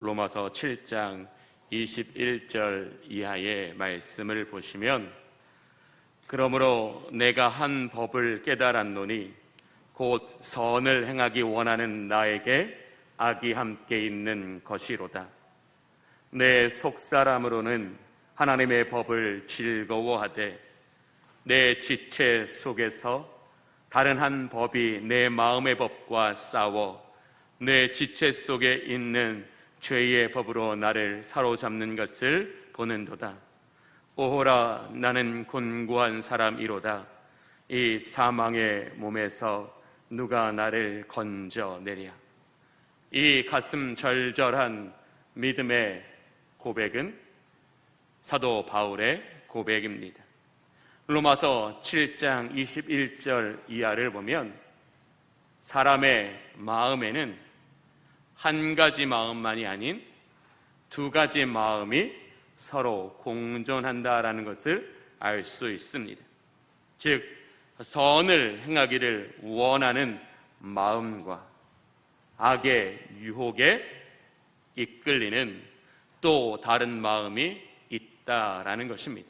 로마서 7장 21절 이하의 말씀을 보시면, 그러므로 내가 한 법을 깨달았노니 곧 선을 행하기 원하는 나에게 악이 함께 있는 것이로다. 내 속사람으로는 하나님의 법을 즐거워하되 내 지체 속에서 다른 한 법이 내 마음의 법과 싸워 내 지체 속에 있는 죄의 법으로 나를 사로잡는 것을 보는도다. 오호라, 나는 곤고한 사람이로다. 이 사망의 몸에서 누가 나를 건져내랴. 이 가슴 절절한 믿음의 고백은 사도 바울의 고백입니다. 로마서 7장 21절 이하를 보면, 사람의 마음에는 한 가지 마음만이 아닌 두 가지 마음이 서로 공존한다라는 것을 알 수 있습니다. 즉, 선을 행하기를 원하는 마음과 악의 유혹에 이끌리는 또 다른 마음이 있다라는 것입니다.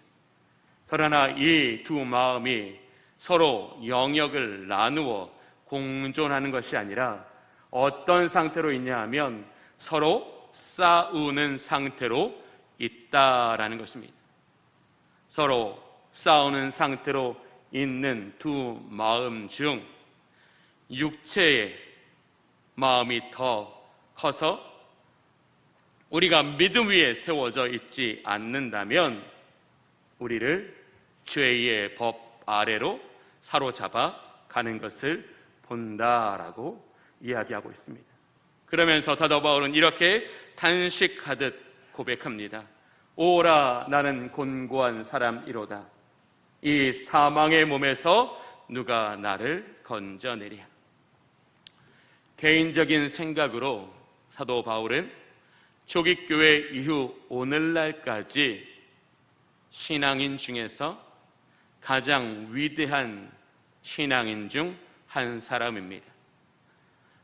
그러나 이 두 마음이 서로 영역을 나누어 공존하는 것이 아니라 어떤 상태로 있냐 하면 서로 싸우는 상태로 있다라는 것입니다. 서로 싸우는 상태로 있는 두 마음 중 육체의 마음이 더 커서 우리가 믿음 위에 세워져 있지 않는다면 우리를 죄의 법 아래로 사로잡아 가는 것을 본다라고 이야기하고 있습니다. 그러면서 사도 바울은 이렇게 탄식하듯 고백합니다. 오라, 나는 곤고한 사람이로다. 이 사망의 몸에서 누가 나를 건져내랴. 개인적인 생각으로 사도 바울은 초기교회 이후 오늘날까지 신앙인 중에서 가장 위대한 신앙인 중 한 사람입니다.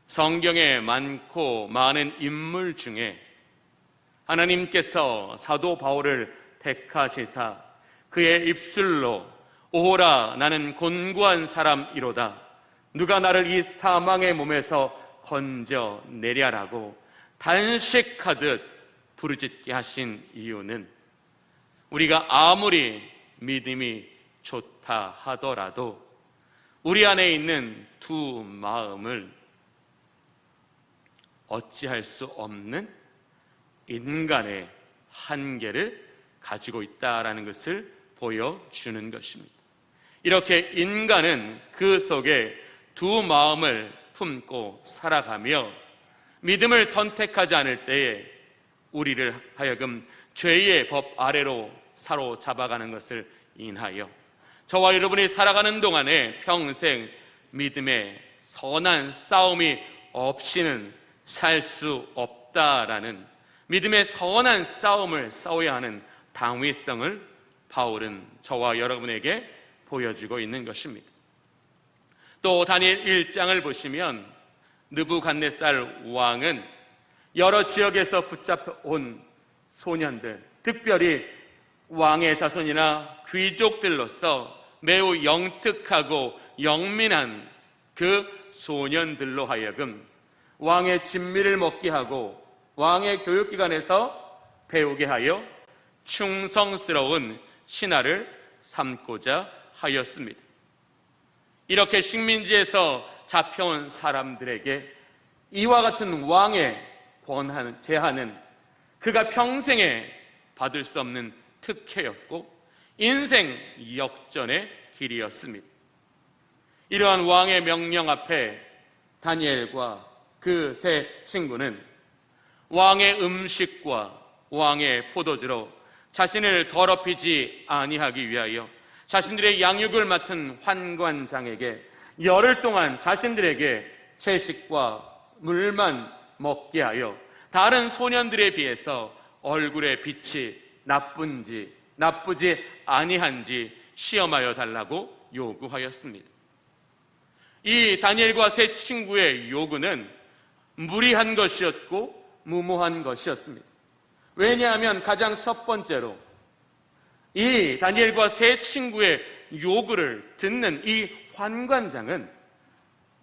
성경에 많고 많은 인물 중에 하나님께서 사도 바울을 택하시사 그의 입술로 오호라, 나는 곤고한 사람이로다. 누가 나를 이 사망의 몸에서 건져내랴라고 단식하듯 부르짖게 하신 이유는, 우리가 아무리 믿음이 좋다 하더라도 우리 안에 있는 두 마음을 어찌할 수 없는 인간의 한계를 가지고 있다라는 것을 보여주는 것입니다. 이렇게 인간은 그 속에 두 마음을 품고 살아가며 믿음을 선택하지 않을 때에 우리를 하여금 죄의 법 아래로 사로잡아가는 것을 인하여 저와 여러분이 살아가는 동안에 평생 믿음의 선한 싸움이 없이는 살 수 없다라는, 믿음의 선한 싸움을 싸워야 하는 당위성을 바울은 저와 여러분에게 보여주고 있는 것입니다. 또 다니엘 1장을 보시면 느부갓네살 왕은 여러 지역에서 붙잡혀온 소년들, 특별히 왕의 자손이나 귀족들로서 매우 영특하고 영민한 그 소년들로 하여금 왕의 진미를 먹게 하고 왕의 교육기관에서 배우게 하여 충성스러운 신하를 삼고자 하였습니다. 이렇게 식민지에서 잡혀온 사람들에게 이와 같은 왕의 권한, 제한은 그가 평생에 받을 수 없는 특혜였고 인생 역전의 길이었습니다. 이러한 왕의 명령 앞에 다니엘과 그 세 친구는 왕의 음식과 왕의 포도주로 자신을 더럽히지 아니하기 위하여 자신들의 양육을 맡은 환관장에게 열흘 동안 자신들에게 채식과 물만 먹게 하여 다른 소년들에 비해서 얼굴의 빛이 나쁜지 나쁘지 아니한지 시험하여 달라고 요구하였습니다. 이 다니엘과 세 친구의 요구는 무리한 것이었고 무모한 것이었습니다. 왜냐하면 가장 첫 번째로 이 다니엘과 세 친구의 요구를 듣는 이 환관장은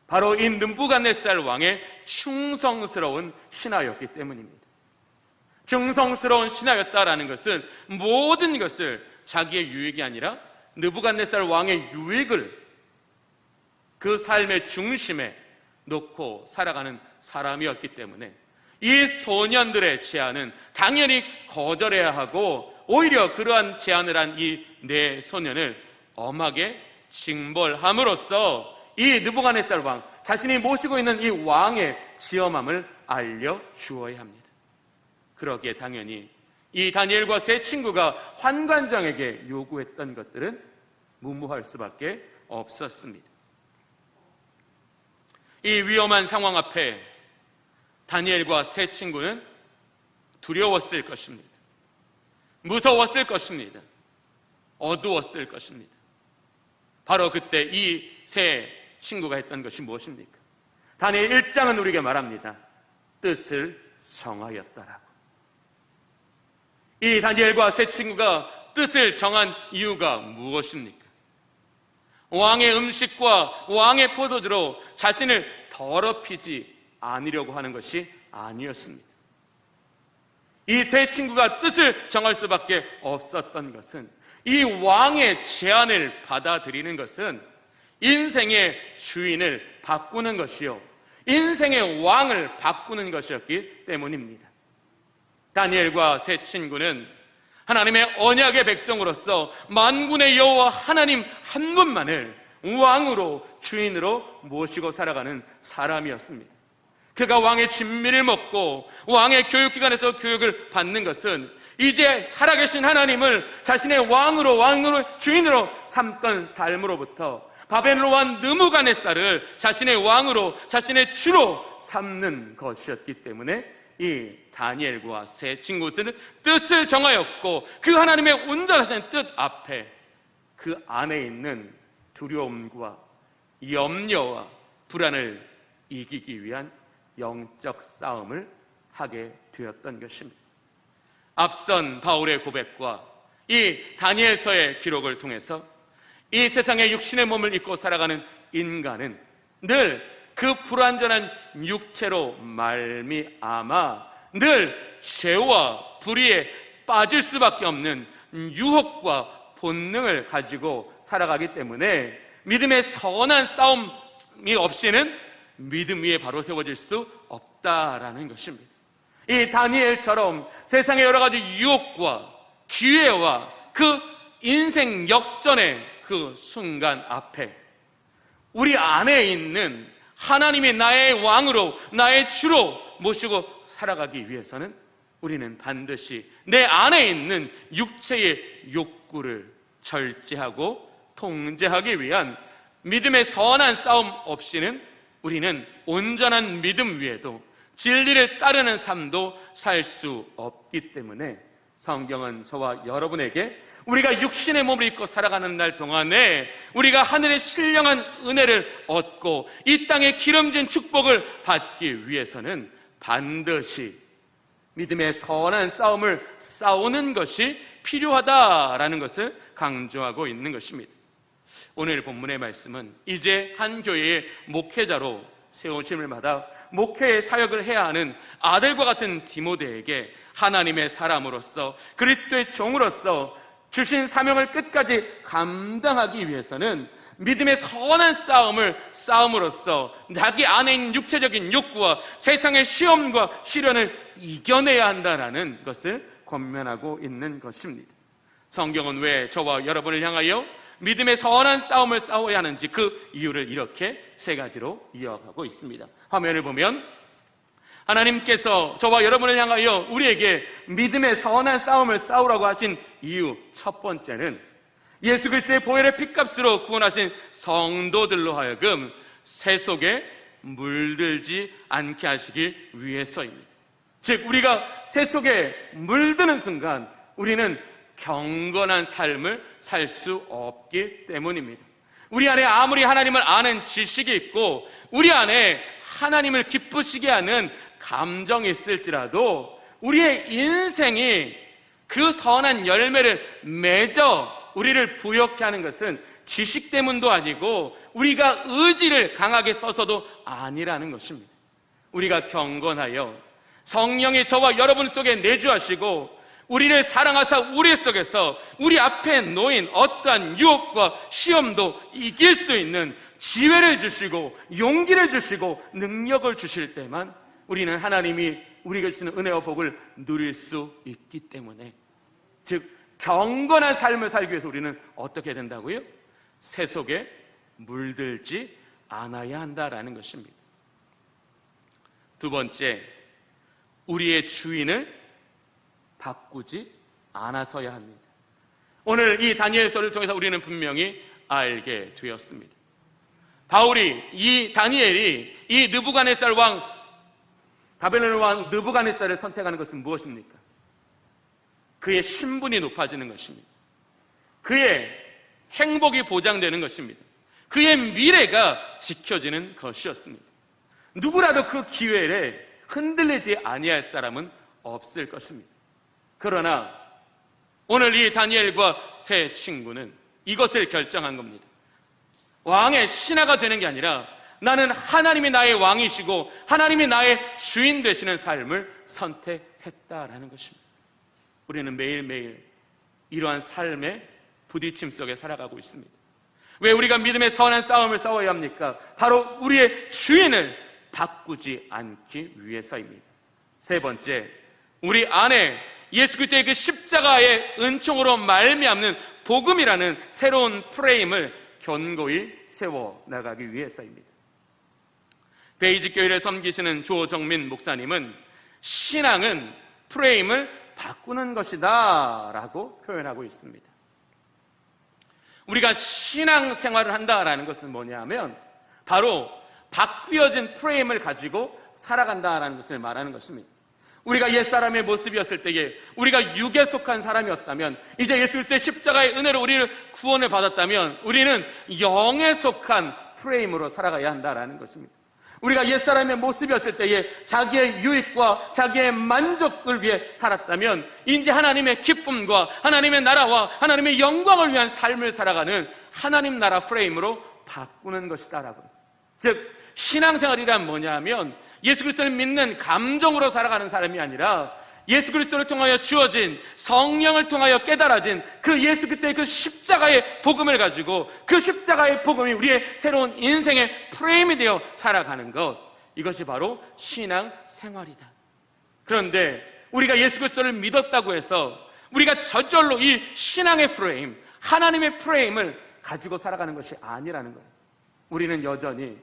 바로 이 느부갓네살 왕의 충성스러운 신하였기 때문입니다. 충성스러운 신하였다라는 것은 모든 것을 자기의 유익이 아니라 느부갓네살 왕의 유익을 그 삶의 중심에 놓고 살아가는 사람이었기 때문에 이 소년들의 제안은 당연히 거절해야 하고, 오히려 그러한 제안을 한 이 네 소년을 엄하게 징벌함으로써 이 느부갓네살 왕 자신이 모시고 있는 이 왕의 지엄함을 알려주어야 합니다. 그러기에 당연히 이 다니엘과 세 친구가 환관장에게 요구했던 것들은 무모할 수밖에 없었습니다. 이 위험한 상황 앞에 다니엘과 세 친구는 두려웠을 것입니다. 무서웠을 것입니다. 어두웠을 것입니다. 바로 그때 이 세 친구가 했던 것이 무엇입니까? 다니엘 1장은 우리에게 말합니다. 뜻을 정하였다라고. 이 다니엘과 세 친구가 뜻을 정한 이유가 무엇입니까? 왕의 음식과 왕의 포도주로 자신을 더럽히지 않으려고 하는 것이 아니었습니다. 이 세 친구가 뜻을 정할 수밖에 없었던 것은, 이 왕의 제안을 받아들이는 것은 인생의 주인을 바꾸는 것이요, 인생의 왕을 바꾸는 것이었기 때문입니다. 다니엘과 세 친구는 하나님의 언약의 백성으로서 만군의 여호와 하나님 한 분만을 왕으로, 주인으로 모시고 살아가는 사람이었습니다. 그가 왕의 진미를 먹고 왕의 교육기관에서 교육을 받는 것은 이제 살아계신 하나님을 자신의 왕으로, 주인으로 삼던 삶으로부터 바벨론 왕 느부갓네살을 자신의 왕으로, 자신의 주로 삼는 것이었기 때문에 이 다니엘과 세 친구들은 뜻을 정하였고, 그 하나님의 온전하신 뜻 앞에 그 안에 있는 두려움과 염려와 불안을 이기기 위한 영적 싸움을 하게 되었던 것입니다. 앞선 바울의 고백과 이 다니엘서의 기록을 통해서 이 세상에 육신의 몸을 입고 살아가는 인간은 늘 그 불완전한 육체로 말미암아 늘 죄와 불의에 빠질 수밖에 없는 유혹과 본능을 가지고 살아가기 때문에 믿음의 선한 싸움이 없이는 믿음 위에 바로 세워질 수 없다라는 것입니다. 이 다니엘처럼 세상의 여러 가지 유혹과 기회와 그 인생 역전의 그 순간 앞에 우리 안에 있는 하나님이 나의 왕으로, 나의 주로 모시고 살아가기 위해서는 우리는 반드시 내 안에 있는 육체의 욕구를 절제하고 통제하기 위한 믿음의 선한 싸움 없이는 우리는 온전한 믿음 위에도 진리를 따르는 삶도 살 수 없기 때문에 성경은 저와 여러분에게 우리가 육신의 몸을 입고 살아가는 날 동안에 우리가 하늘의 신령한 은혜를 얻고 이 땅의 기름진 축복을 받기 위해서는 반드시 믿음의 선한 싸움을 싸우는 것이 필요하다라는 것을 강조하고 있는 것입니다. 오늘 본문의 말씀은 이제 한 교회의 목회자로 세우심을 받아 목회의 사역을 해야 하는 아들과 같은 디모데에게 하나님의 사람으로서, 그리스도의 종으로서 주신 사명을 끝까지 감당하기 위해서는 믿음의 선한 싸움을 싸움으로써 자기 안에 있는 육체적인 욕구와 세상의 시험과 시련을 이겨내야 한다는 것을 권면하고 있는 것입니다. 성경은 왜 저와 여러분을 향하여 믿음의 선한 싸움을 싸워야 하는지 그 이유를 이렇게 세 가지로 이어가고 있습니다. 화면을 보면 하나님께서 저와 여러분을 향하여 우리에게 믿음의 선한 싸움을 싸우라고 하신 이유 첫 번째는 예수 그리스도의 보혈의 핏값으로 구원하신 성도들로 하여금 새 속에 물들지 않게 하시기 위해서입니다. 즉 우리가 새 속에 물드는 순간 우리는 경건한 삶을 살 수 없기 때문입니다. 우리 안에 아무리 하나님을 아는 지식이 있고 우리 안에 하나님을 기쁘시게 하는 감정이 있을지라도 우리의 인생이 그 선한 열매를 맺어 우리를 부욕해 하는 것은 지식 때문도 아니고 우리가 의지를 강하게 써서도 아니라는 것입니다. 우리가 경건하여 성령이 저와 여러분 속에 내주하시고 우리를 사랑하사 우리 속에서 우리 앞에 놓인 어떠한 유혹과 시험도 이길 수 있는 지혜를 주시고 용기를 주시고 능력을 주실 때만 우리는 하나님이 우리에게 주시는 은혜와 복을 누릴 수 있기 때문에, 즉 경건한 삶을 살기 위해서 우리는 어떻게 된다고요? 새 속에 물들지 않아야 한다라는 것입니다. 두 번째, 우리의 주인을 바꾸지 않아서야 합니다. 오늘 이 다니엘서를 통해서 우리는 분명히 알게 되었습니다. 다니엘이 이 느부갓네살 왕, 바벨론 왕 느부갓네살을 선택하는 것은 무엇입니까? 그의 신분이 높아지는 것입니다. 그의 행복이 보장되는 것입니다. 그의 미래가 지켜지는 것이었습니다. 누구라도 그 기회에 흔들리지 아니할 사람은 없을 것입니다. 그러나 오늘 이 다니엘과 세 친구는 이것을 결정한 겁니다. 왕의 신하가 되는 게 아니라 나는 하나님이 나의 왕이시고 하나님이 나의 주인 되시는 삶을 선택했다라는 것입니다. 우리는 매일매일 이러한 삶의 부딪힘 속에 살아가고 있습니다. 왜 우리가 믿음의 선한 싸움을 싸워야 합니까? 바로 우리의 주인을 바꾸지 않기 위해서입니다. 세 번째, 우리 안에 예수 그리스도의 그 십자가의 은총으로 말미암는 복음이라는 새로운 프레임을 견고히 세워나가기 위해서입니다. 베이직교회를 섬기시는 조정민 목사님은 신앙은 프레임을 바꾸는 것이다 라고 표현하고 있습니다. 우리가 신앙생활을 한다라는 것은 뭐냐면 바로 바뀌어진 프레임을 가지고 살아간다라는 것을 말하는 것입니다. 우리가 옛사람의 모습이었을 때에 우리가 육에 속한 사람이었다면, 이제 예수 그리스도의 십자가의 은혜로 우리를 구원을 받았다면 우리는 영에 속한 프레임으로 살아가야 한다라는 것입니다. 우리가 옛사람의 모습이었을 때에 자기의 유익과 자기의 만족을 위해 살았다면 이제 하나님의 기쁨과 하나님의 나라와 하나님의 영광을 위한 삶을 살아가는 하나님 나라 프레임으로 바꾸는 것이다라고 했어요. 즉 신앙생활이란 뭐냐면 예수 그리스도를 믿는 감정으로 살아가는 사람이 아니라 예수 그리스도를 통하여 주어진 성령을 통하여 깨달아진 그 예수 그리스도의 그 십자가의 복음을 가지고 그 십자가의 복음이 우리의 새로운 인생의 프레임이 되어 살아가는 것, 이것이 바로 신앙생활이다. 그런데 우리가 예수 그리스도를 믿었다고 해서 우리가 저절로 이 신앙의 프레임, 하나님의 프레임을 가지고 살아가는 것이 아니라는 거예요. 우리는 여전히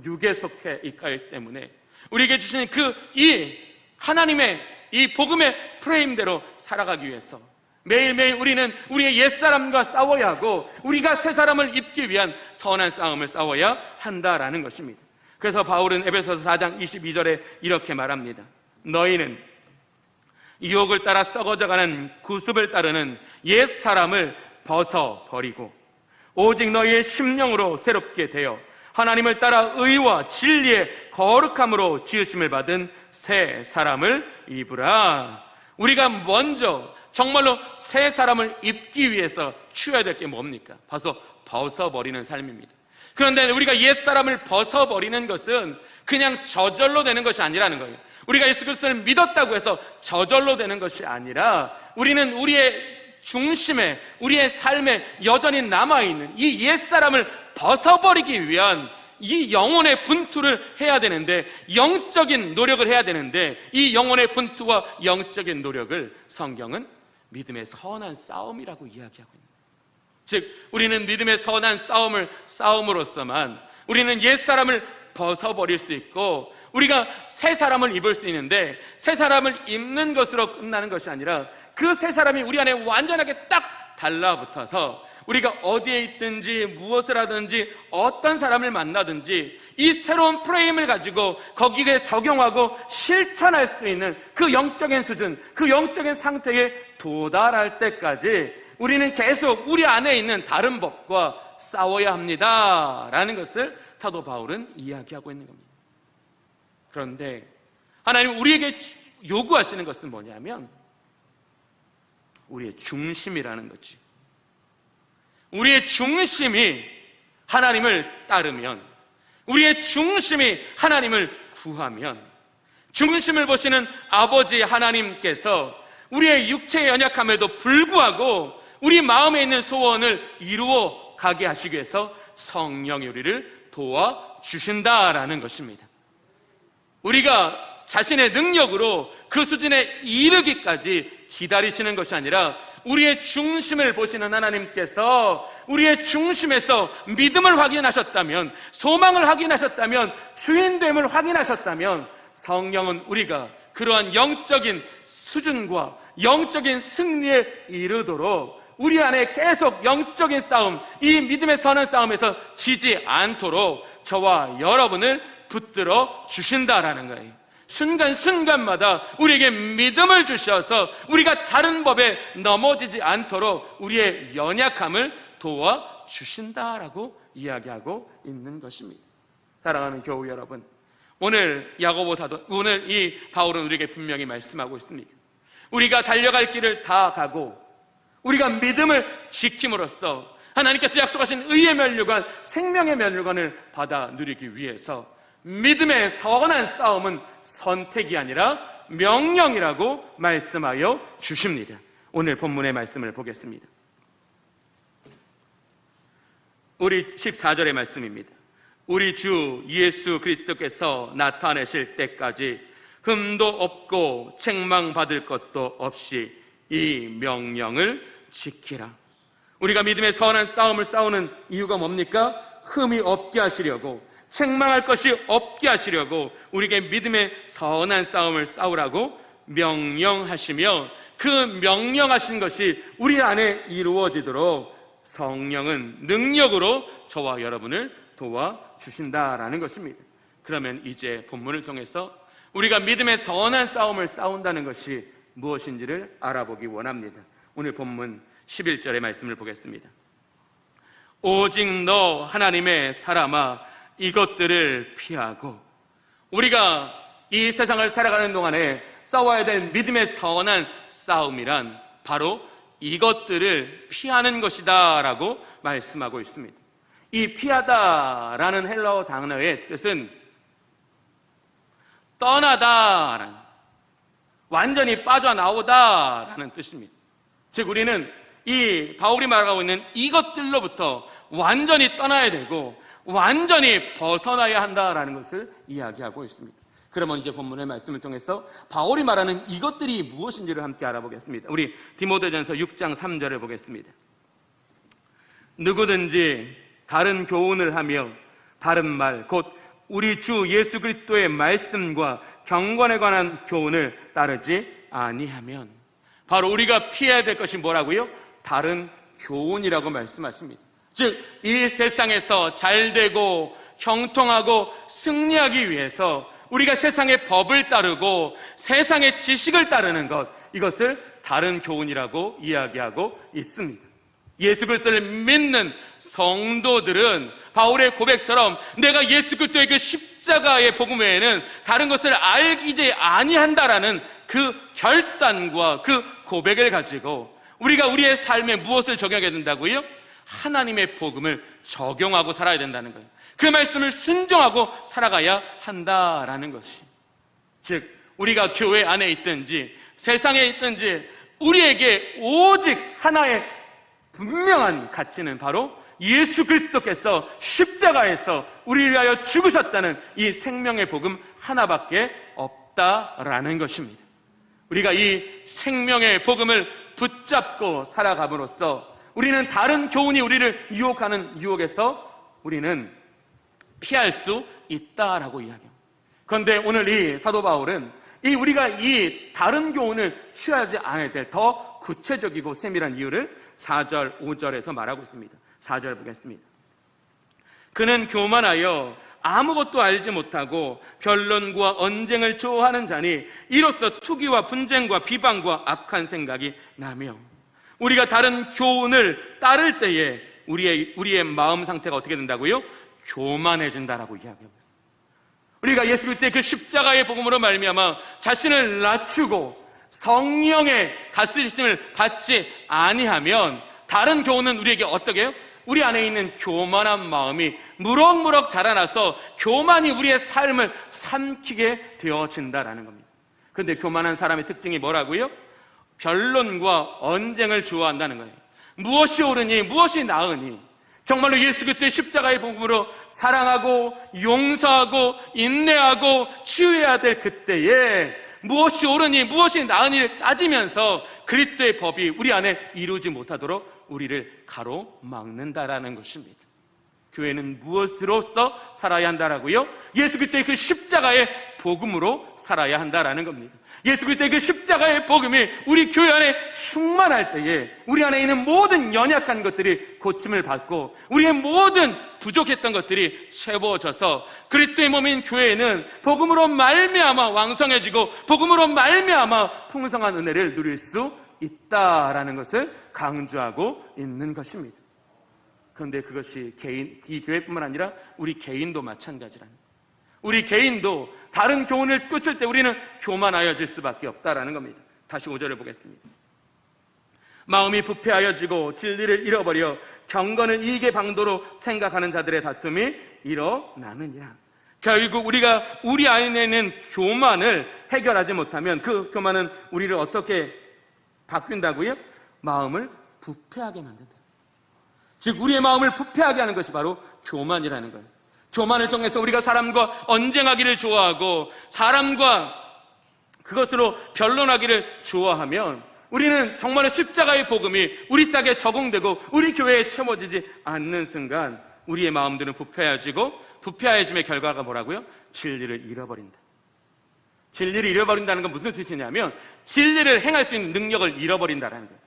육에 속해 있기 때문에 우리에게 주시는 이 하나님의 이 복음의 프레임대로 살아가기 위해서 매일매일 우리는 우리의 옛사람과 싸워야 하고 우리가 새 사람을 입기 위한 선한 싸움을 싸워야 한다라는 것입니다. 그래서 바울은 에베소서 4장 22절에 이렇게 말합니다. 너희는 유혹을 따라 썩어져가는 구습을 따르는 옛사람을 벗어버리고 오직 너희의 심령으로 새롭게 되어 하나님을 따라 의와 진리의 거룩함으로 지으심을 받은 새 사람을 입으라. 우리가 먼저 정말로 새 사람을 입기 위해서 취해야 될 게 뭡니까? 벗어버리는 삶입니다. 그런데 우리가 옛사람을 벗어버리는 것은 그냥 저절로 되는 것이 아니라는 거예요. 우리가 예수 그리스도를 믿었다고 해서 저절로 되는 것이 아니라 우리는 우리의 중심에, 우리의 삶에 여전히 남아있는 이 옛사람을 벗어버리기 위한 이 영혼의 분투를 해야 되는데, 영적인 노력을 해야 되는데, 이 영혼의 분투와 영적인 노력을 성경은 믿음의 선한 싸움이라고 이야기하고 있는 거예요. 즉 우리는 믿음의 선한 싸움을 싸움으로써만 우리는 옛사람을 벗어버릴 수 있고 우리가 새 사람을 입을 수 있는데, 새 사람을 입는 것으로 끝나는 것이 아니라 그 새 사람이 우리 안에 완전하게 딱 달라붙어서 우리가 어디에 있든지 무엇을 하든지 어떤 사람을 만나든지 이 새로운 프레임을 가지고 거기에 적용하고 실천할 수 있는 그 영적인 수준, 그 영적인 상태에 도달할 때까지 우리는 계속 우리 안에 있는 다른 법과 싸워야 합니다라는 것을 사도 바울은 이야기하고 있는 겁니다. 그런데 하나님 우리에게 요구하시는 것은 뭐냐면 우리의 중심이라는 거지. 우리의 중심이 하나님을 따르면, 우리의 중심이 하나님을 구하면, 중심을 보시는 아버지 하나님께서 우리의 육체의 연약함에도 불구하고 우리 마음에 있는 소원을 이루어 가게 하시기 위해서 성령이 우리를 도와주신다라는 것입니다. 우리가 자신의 능력으로 그 수준에 이르기까지 기다리시는 것이 아니라 우리의 중심을 보시는 하나님께서 우리의 중심에서 믿음을 확인하셨다면, 소망을 확인하셨다면, 주인됨을 확인하셨다면 성령은 우리가 그러한 영적인 수준과 영적인 승리에 이르도록 우리 안에 계속 영적인 싸움, 이 믿음의 선한 싸움에서 지지 않도록 저와 여러분을 붙들어 주신다라는 거예요. 순간순간마다 우리에게 믿음을 주셔서 우리가 다른 법에 넘어지지 않도록 우리의 연약함을 도와주신다라고 이야기하고 있는 것입니다. 사랑하는 교우 여러분, 오늘 야고보 사도, 오늘 이 바울은 우리에게 분명히 말씀하고 있습니다. 우리가 달려갈 길을 다 가고 우리가 믿음을 지킴으로써 하나님께서 약속하신 의의 면류관, 생명의 면류관을 받아 누리기 위해서 믿음의 선한 싸움은 선택이 아니라 명령이라고 말씀하여 주십니다. 오늘 본문의 말씀을 보겠습니다. 우리 14절의 말씀입니다. 우리 주 예수 그리스도께서 나타내실 때까지 흠도 없고 책망받을 것도 없이 이 명령을 지키라. 우리가 믿음의 선한 싸움을 싸우는 이유가 뭡니까? 흠이 없게 하시려고, 책망할 것이 없게 하시려고 우리에게 믿음의 선한 싸움을 싸우라고 명령하시며, 그 명령하신 것이 우리 안에 이루어지도록 성령은 능력으로 저와 여러분을 도와주신다라는 것입니다. 그러면 이제 본문을 통해서 우리가 믿음의 선한 싸움을 싸운다는 것이 무엇인지를 알아보기 원합니다. 오늘 본문 11절의 말씀을 보겠습니다. 오직 너 하나님의 사람아 이것들을 피하고, 우리가 이 세상을 살아가는 동안에 싸워야 될 믿음의 선한 싸움이란 바로 이것들을 피하는 것이다 라고 말씀하고 있습니다. 이 피하다라는 헬라어 단어의 뜻은 떠나다라는, 완전히 빠져나오다라는 뜻입니다. 즉 우리는 이 바울이 말하고 있는 이것들로부터 완전히 떠나야 되고 완전히 벗어나야 한다라는 것을 이야기하고 있습니다. 그러면 이제 본문의 말씀을 통해서 바울이 말하는 이것들이 무엇인지를 함께 알아보겠습니다. 우리 디모데전서 6장 3절을 보겠습니다. 누구든지 다른 교훈을 하며 바른 말, 곧 우리 주 예수 그리스도의 말씀과 경건에 관한 교훈을 따르지 아니하면, 바로 우리가 피해야 될 것이 뭐라고요? 다른 교훈이라고 말씀하십니다. 즉 이 세상에서 잘되고 형통하고 승리하기 위해서 우리가 세상의 법을 따르고 세상의 지식을 따르는 것, 이것을 다른 교훈이라고 이야기하고 있습니다. 예수 그리스도를 믿는 성도들은 바울의 고백처럼 내가 예수 그리스도의 그 십자가의 복음 외에는 다른 것을 알기지 아니한다라는 그 결단과 그 고백을 가지고 우리가 우리의 삶에 무엇을 적용해야 된다고요? 하나님의 복음을 적용하고 살아야 된다는 거예요. 그 말씀을 순종하고 살아가야 한다라는 것이, 즉 우리가 교회 안에 있든지 세상에 있든지 우리에게 오직 하나의 분명한 가치는 바로 예수 그리스도께서 십자가에서 우리를 위하여 죽으셨다는 이 생명의 복음 하나밖에 없다라는 것입니다. 우리가 이 생명의 복음을 붙잡고 살아감으로써 우리는 다른 교훈이 우리를 유혹하는 유혹에서 우리는 피할 수 있다라고 이야기합니다. 그런데 오늘 이 사도 바울은 우리가 이 다른 교훈을 취하지 않아야 될 더 구체적이고 세밀한 이유를 4절, 5절에서 말하고 있습니다. 4절 보겠습니다. 그는 교만하여 아무것도 알지 못하고 변론과 언쟁을 좋아하는 자니 이로써 투기와 분쟁과 비방과 악한 생각이 나며, 우리가 다른 교훈을 따를 때에 우리의 마음 상태가 어떻게 된다고요? 교만해진다라고 이야기하고 있습니다. 우리가 예수 그리스도의 그 십자가의 복음으로 말미암아 자신을 낮추고 성령의 다스리심을 받지 아니하면 다른 교훈은 우리에게 어떻게 해요? 우리 안에 있는 교만한 마음이 무럭무럭 자라나서 교만이 우리의 삶을 삼키게 되어진다라는 겁니다. 그런데 교만한 사람의 특징이 뭐라고요? 변론과 언쟁을 좋아한다는 거예요. 무엇이 옳으니 무엇이 나으니, 정말로 예수 그리스도의 십자가의 복음으로 사랑하고 용서하고 인내하고 치유해야 될 그때에 무엇이 옳으니 무엇이 나으니를 따지면서 그리스도의 법이 우리 안에 이루지 못하도록 우리를 가로막는다라는 것입니다. 교회는 무엇으로서 살아야 한다라고요? 예수 그리스도의 그 십자가의 복음으로 살아야 한다라는 겁니다. 예수 그리스도의 그 십자가의 복음이 우리 교회 안에 충만할 때에 우리 안에 있는 모든 연약한 것들이 고침을 받고 우리의 모든 부족했던 것들이 채워져서 그리스도의 몸인 교회는 복음으로 말미암아 왕성해지고 복음으로 말미암아 풍성한 은혜를 누릴 수 있다라는 것을 강조하고 있는 것입니다. 그런데 그것이 이 교회뿐만 아니라 우리 개인도 마찬가지라는 거예요. 우리 개인도 다른 교훈을 쫓을 때 우리는 교만하여질 수밖에 없다라는 겁니다. 다시 5절을 보겠습니다. 마음이 부패하여지고 진리를 잃어버려 경건을 이익의 방도로 생각하는 자들의 다툼이 일어나느니라. 결국 우리가 우리 안에 있는 교만을 해결하지 못하면 그 교만은 우리를 어떻게 바뀐다고요? 마음을 부패하게 만든다. 즉 우리의 마음을 부패하게 하는 것이 바로 교만이라는 거예요. 교만을 통해서 우리가 사람과 언쟁하기를 좋아하고 사람과 그것으로 변론하기를 좋아하면 우리는 정말 십자가의 복음이 우리 싹에 적용되고 우리 교회에 채워지지 않는 순간 우리의 마음들은 부패해지고 부패해짐의 결과가 뭐라고요? 진리를 잃어버린다. 진리를 잃어버린다는 건 무슨 뜻이냐면 진리를 행할 수 있는 능력을 잃어버린다는 거예요.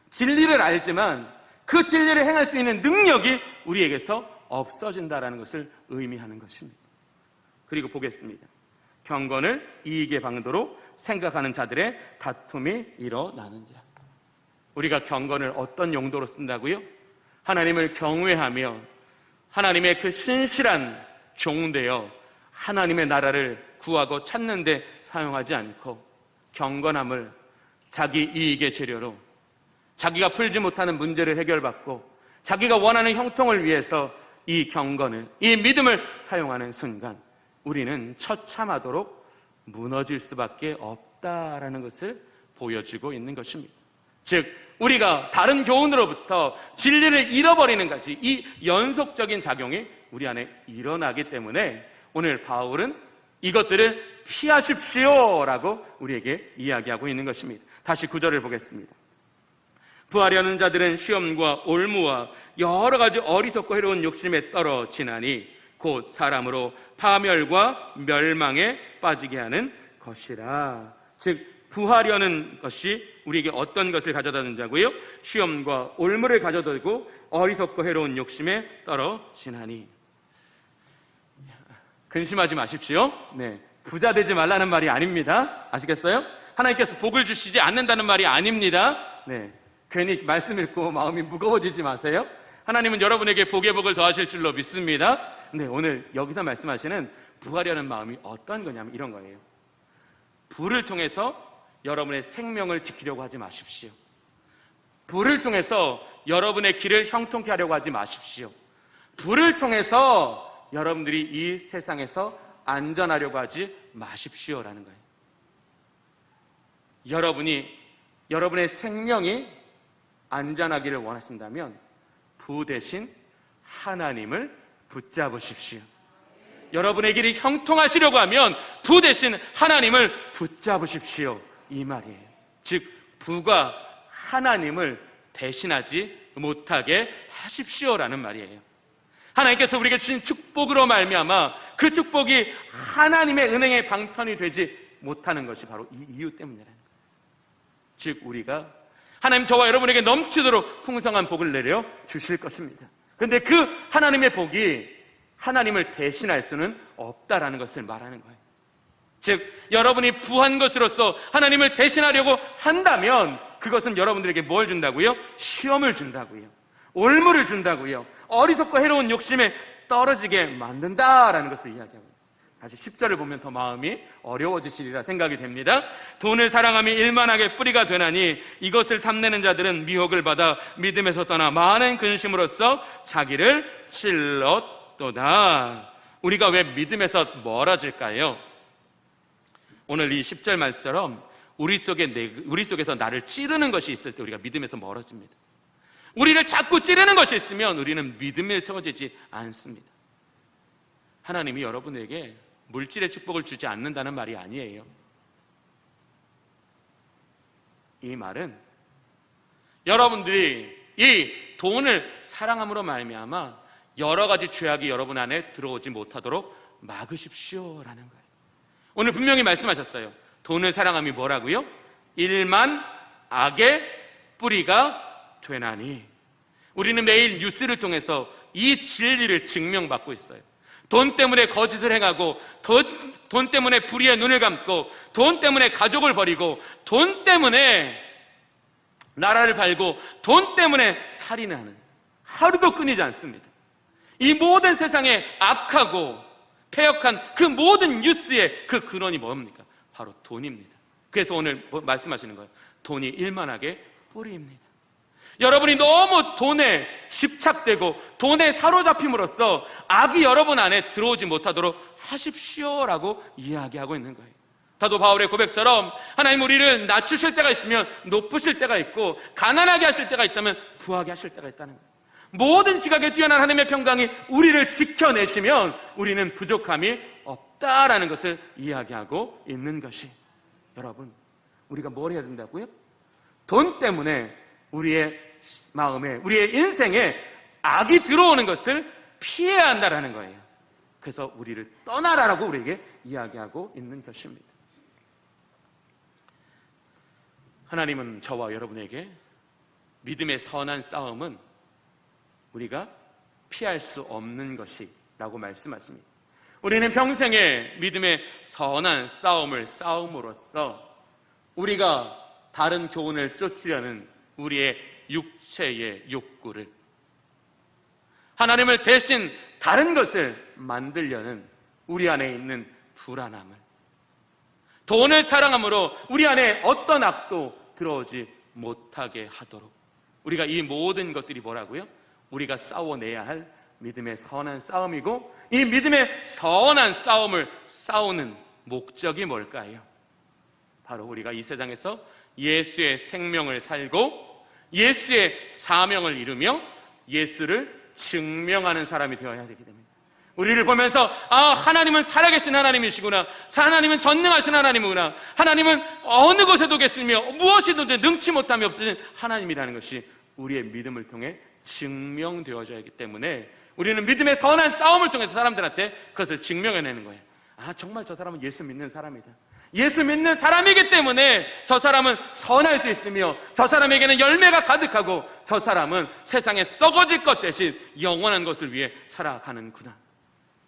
진리를 알지만 그 진리를 행할 수 있는 능력이 우리에게서 없어진다는 것을 의미하는 것입니다. 그리고 보겠습니다. 경건을 이익의 방도로 생각하는 자들의 다툼이 일어나느니라. 우리가 경건을 어떤 용도로 쓴다고요? 하나님을 경외하며 하나님의 그 신실한 종되어 하나님의 나라를 구하고 찾는 데 사용하지 않고 경건함을 자기 이익의 재료로 자기가 풀지 못하는 문제를 해결받고 자기가 원하는 형통을 위해서 이 경건을, 이 믿음을 사용하는 순간 우리는 처참하도록 무너질 수밖에 없다라는 것을 보여주고 있는 것입니다. 즉 우리가 다른 교훈으로부터 진리를 잃어버리는 것이 이 연속적인 작용이 우리 안에 일어나기 때문에 오늘 바울은 이것들을 피하십시오라고 우리에게 이야기하고 있는 것입니다. 다시 9절을 보겠습니다. 부하려는 자들은 시험과 올무와 여러 가지 어리석고 해로운 욕심에 떨어지나니 곧 사람으로 파멸과 멸망에 빠지게 하는 것이라. 즉 부하려는 것이 우리에게 어떤 것을 가져다 준다고요? 시험과 올무를 가져다 두고 어리석고 해로운 욕심에 떨어지나니. 근심하지 마십시오. 네, 부자 되지 말라는 말이 아닙니다. 아시겠어요? 하나님께서 복을 주시지 않는다는 말이 아닙니다. 네, 괜히 말씀 읽고 마음이 무거워지지 마세요. 하나님은 여러분에게 복의 복을 더하실 줄로 믿습니다. 네, 오늘 여기서 말씀하시는 부하려는 마음이 어떤 거냐면 이런 거예요. 부를 통해서 여러분의 생명을 지키려고 하지 마십시오. 부를 통해서 여러분의 길을 형통케 하려고 하지 마십시오. 부를 통해서 여러분들이 이 세상에서 안전하려고 하지 마십시오라는 거예요. 여러분의 생명이 안전하기를 원하신다면 부 대신 하나님을 붙잡으십시오. 여러분의 길이 형통하시려고 하면 부 대신 하나님을 붙잡으십시오, 이 말이에요. 즉 부가 하나님을 대신하지 못하게 하십시오라는 말이에요. 하나님께서 우리에게 주신 축복으로 말미암아 그 축복이 하나님의 은행의 방편이 되지 못하는 것이 바로 이 이유 때문이라는 거예요. 즉 우리가 하나님 저와 여러분에게 넘치도록 풍성한 복을 내려 주실 것입니다. 그런데 그 하나님의 복이 하나님을 대신할 수는 없다라는 것을 말하는 거예요. 즉 여러분이 부한 것으로서 하나님을 대신하려고 한다면 그것은 여러분들에게 뭘 준다고요? 시험을 준다고요. 올무를 준다고요. 어리석고 해로운 욕심에 떨어지게 만든다라는 것을 이야기하고 있어요. 다시 10절을 보면 더 마음이 어려워지시리라 생각이 됩니다. 돈을 사랑함이 일만하게 뿌리가 되나니 이것을 탐내는 자들은 미혹을 받아 믿음에서 떠나 많은 근심으로써 자기를 찔렀도다. 우리가 왜 믿음에서 멀어질까요? 오늘 이 10절 말씀처럼 우리 속에서 나를 찌르는 것이 있을 때 우리가 믿음에서 멀어집니다. 우리를 자꾸 찌르는 것이 있으면 우리는 믿음에 세워지지 않습니다. 하나님이 여러분에게 물질의 축복을 주지 않는다는 말이 아니에요. 이 말은 여러분들이 이 돈을 사랑함으로 말미암아 여러 가지 죄악이 여러분 안에 들어오지 못하도록 막으십시오라는 거예요. 오늘 분명히 말씀하셨어요. 돈을 사랑함이 뭐라고요? 일만 악의 뿌리가 되나니. 우리는 매일 뉴스를 통해서 이 진리를 증명받고 있어요. 돈 때문에 거짓을 행하고, 돈 때문에 불의의 눈을 감고, 돈 때문에 가족을 버리고, 돈 때문에 나라를 팔고, 돈 때문에 살인하는, 하루도 끊이지 않습니다. 이 모든 세상에 악하고 폐역한 그 모든 뉴스의 그 근원이 뭡니까? 바로 돈입니다. 그래서 오늘 말씀하시는 거예요. 돈이 일만하게 뿌리입니다. 여러분이 너무 돈에 집착되고 돈에 사로잡힘으로써 악이 여러분 안에 들어오지 못하도록 하십시오라고 이야기하고 있는 거예요. 사도 바울의 고백처럼 하나님 우리를 낮추실 때가 있으면 높으실 때가 있고, 가난하게 하실 때가 있다면 부하게 하실 때가 있다는 거예요. 모든 지각에 뛰어난 하나님의 평강이 우리를 지켜내시면 우리는 부족함이 없다라는 것을 이야기하고 있는 것이, 여러분, 우리가 뭘 해야 된다고요? 돈 때문에 우리의 마음에, 우리의 인생에 악이 들어오는 것을 피해야 한다라는 거예요. 그래서 우리를 떠나라라고 우리에게 이야기하고 있는 것입니다. 하나님은 저와 여러분에게 믿음의 선한 싸움은 우리가 피할 수 없는 것이라고 말씀하십니다. 우리는 평생에 믿음의 선한 싸움을 싸움으로써 우리가 다른 교훈을 쫓으려는 우리의 육체의 욕구를, 하나님을 대신 다른 것을 만들려는 우리 안에 있는 불안함을, 돈을 사랑함으로 우리 안에 어떤 악도 들어오지 못하게 하도록, 우리가 이 모든 것들이 뭐라고요? 우리가 싸워내야 할 믿음의 선한 싸움이고, 이 믿음의 선한 싸움을 싸우는 목적이 뭘까요? 바로 우리가 이 세상에서 예수의 생명을 살고 예수의 사명을 이루며 예수를 증명하는 사람이 되어야 되기 때문에, 우리를 보면서 하나님은 살아계신 하나님이시구나, 하나님은 전능하신 하나님이구나, 하나님은 어느 곳에도 계시며 무엇이든지 능치 못함이 없으신 하나님이라는 것이 우리의 믿음을 통해 증명되어져야 하기 때문에 우리는 믿음의 선한 싸움을 통해서 사람들한테 그것을 증명해내는 거예요. 정말 저 사람은 예수 믿는 사람이다, 예수 믿는 사람이기 때문에 저 사람은 선할 수 있으며 저 사람에게는 열매가 가득하고 저 사람은 세상에 썩어질 것 대신 영원한 것을 위해 살아가는구나.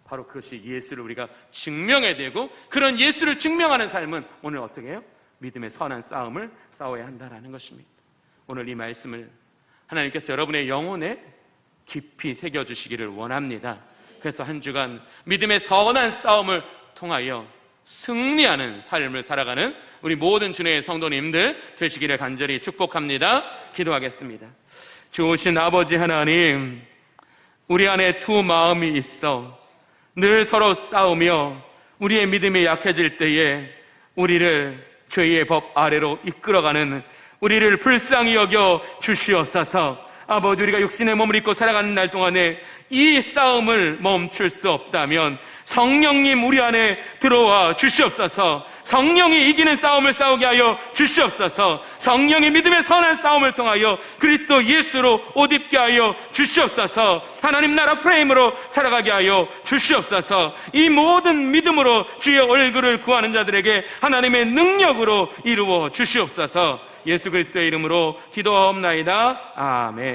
바로 그것이 예수를 우리가 증명해야 되고, 그런 예수를 증명하는 삶은 오늘 어떻게 해요? 믿음의 선한 싸움을 싸워야 한다는 것입니다. 오늘 이 말씀을 하나님께서 여러분의 영혼에 깊이 새겨주시기를 원합니다. 그래서 한 주간 믿음의 선한 싸움을 통하여 승리하는 삶을 살아가는 우리 모든 주님의 성도님들 되시기를 간절히 축복합니다. 기도하겠습니다. 좋으신 아버지 하나님, 우리 안에 두 마음이 있어 늘 서로 싸우며 우리의 믿음이 약해질 때에 우리를 죄의 법 아래로 이끌어가는 우리를 불쌍히 여겨 주시옵소서. 아버지, 우리가 육신의 몸을 입고 살아가는 날 동안에 이 싸움을 멈출 수 없다면 성령님 우리 안에 들어와 주시옵소서. 성령이 이기는 싸움을 싸우게 하여 주시옵소서. 성령이 믿음의 선한 싸움을 통하여 그리스도 예수로 옷 입게 하여 주시옵소서. 하나님 나라 프레임으로 살아가게 하여 주시옵소서. 이 모든 믿음으로 주의 얼굴을 구하는 자들에게 하나님의 능력으로 이루어 주시옵소서. 예수 그리스도의 이름으로 기도하옵나이다. 아멘.